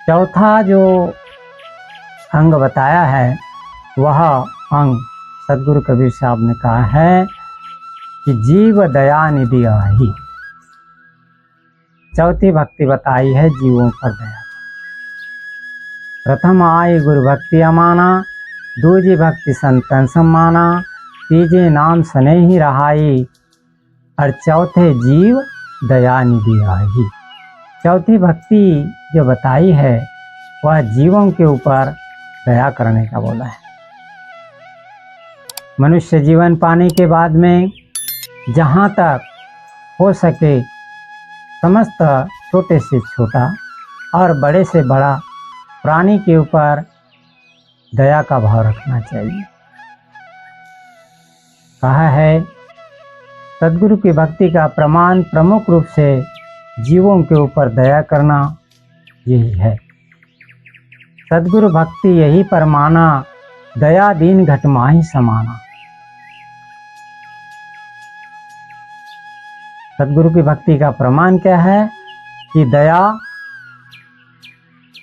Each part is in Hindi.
चौथा जो अंग बताया है वह अंग सदगुरु कबीर साहब ने कहा है कि जीव दया निधि आही। चौथी भक्ति बताई है जीवों पर दया। प्रथम आई गुरु भक्ति अमाना, दूजी भक्ति संतन सम्माना, तीजे नाम स्नेही रहाई, और चौथे जीव दया निधि आही। चौथी भक्ति जो बताई है वह जीवों के ऊपर दया करने का बोला है। मनुष्य जीवन पाने के बाद में जहाँ तक हो सके समस्त छोटे से छोटा और बड़े से बड़ा प्राणी के ऊपर दया का भाव रखना चाहिए। कहा है सदगुरु की भक्ति का प्रमाण प्रमुख रूप से जीवों के ऊपर दया करना यही है। सदगुरु भक्ति यही परमाना, दया दीन घट माही समाना। सदगुरु की भक्ति का प्रमाण क्या है कि दया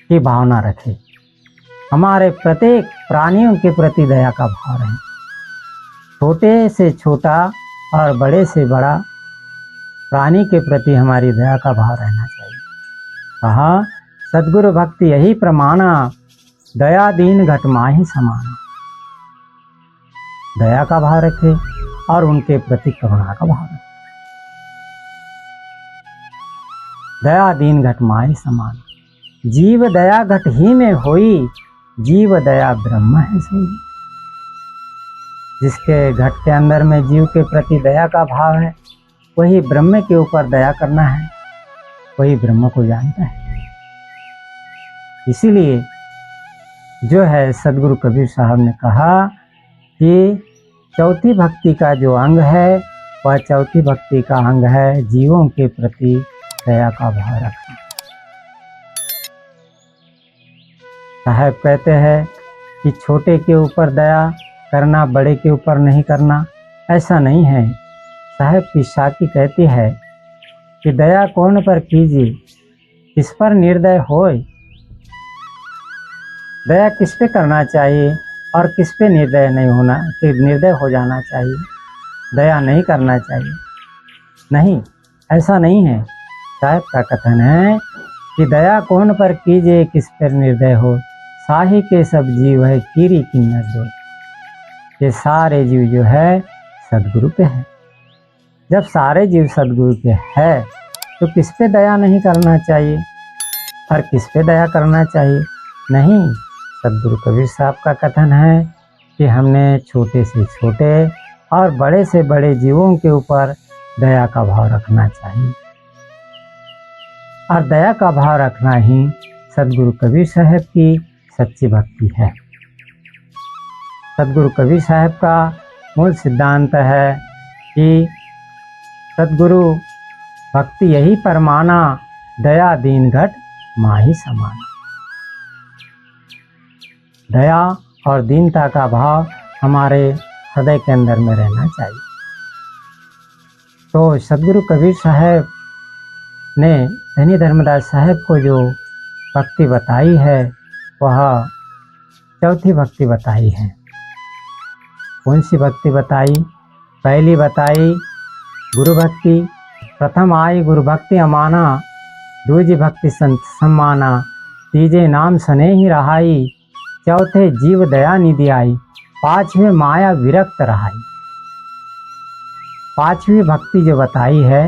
की भावना रखे, हमारे प्रत्येक प्राणियों के प्रति दया का भाव रहे, छोटे से छोटा और बड़े से बड़ा प्राणी के प्रति हमारी दया का भाव रहना चाहिए। कहा सदगुरु भक्ति यही प्रमाणा, दया दीन घट माही समाना। दया का भाव रखे और उनके प्रति करुणा का भाव रखे। दया दीन घट माही समान, जीव दया घट ही में होई, जीव दया ब्रह्म है सोई। जिसके घट के अंदर में जीव के प्रति दया का भाव है वही ब्रह्म के ऊपर दया करना है, वही ब्रह्म को जानता है। इसीलिए जो है सदगुरु कबीर साहब ने कहा कि चौथी भक्ति का जो अंग है वह चौथी भक्ति का अंग है जीवों के प्रति दया का भाव रखना। साहब कहते हैं कि छोटे के ऊपर दया करना, बड़े के ऊपर नहीं करना, ऐसा नहीं है। साहब की साकी कहती है कि दया कौन पर कीजिए, किस पर निर्दय होए। दया किस पे करना चाहिए और किस पे निर्दय नहीं होना, कि निर्दय हो जाना चाहिए, दया नहीं करना चाहिए। नहीं, ऐसा नहीं है। साहब का कथन है कि दया कौन पर कीजिए, किस पर निर्दय हो, साही के सब जीव है कीरी किन्नर दो। ये सारे जीव जो है सदगुरु पे है। जब सारे जीव सदगुरु पे है तो किस पे दया नहीं करना चाहिए और किस पे दया करना चाहिए? नहीं, सदगुरु कबीर साहब का कथन है कि हमने छोटे से छोटे और बड़े से बड़े जीवों के ऊपर दया का भाव रखना चाहिए। और दया का भाव रखना ही सदगुरु कबीर साहब की सच्ची भक्ति है। सदगुरु कबीर साहब का मूल सिद्धांत है कि सदगुरु भक्ति यही परमाना, दया दीन घट माही समाना। दया और दीनता का भाव हमारे हृदय के अंदर में रहना चाहिए। तो सदगुरु कबीर साहब ने धनी धर्मदास साहब को जो भक्ति बताई है वह चौथी भक्ति बताई है। कौन सी भक्ति बताई? पहली बताई गुरु भक्ति। प्रथम आई गुरु भक्ति अमाना, दूजी भक्ति संत सम्माना, तीजे नाम स्नेही रहाई, चौथे जीव दया निधि आई, पांचवें माया विरक्त रहाई। पांचवी भक्ति जो बताई है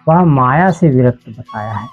वह माया से विरक्त बताया है।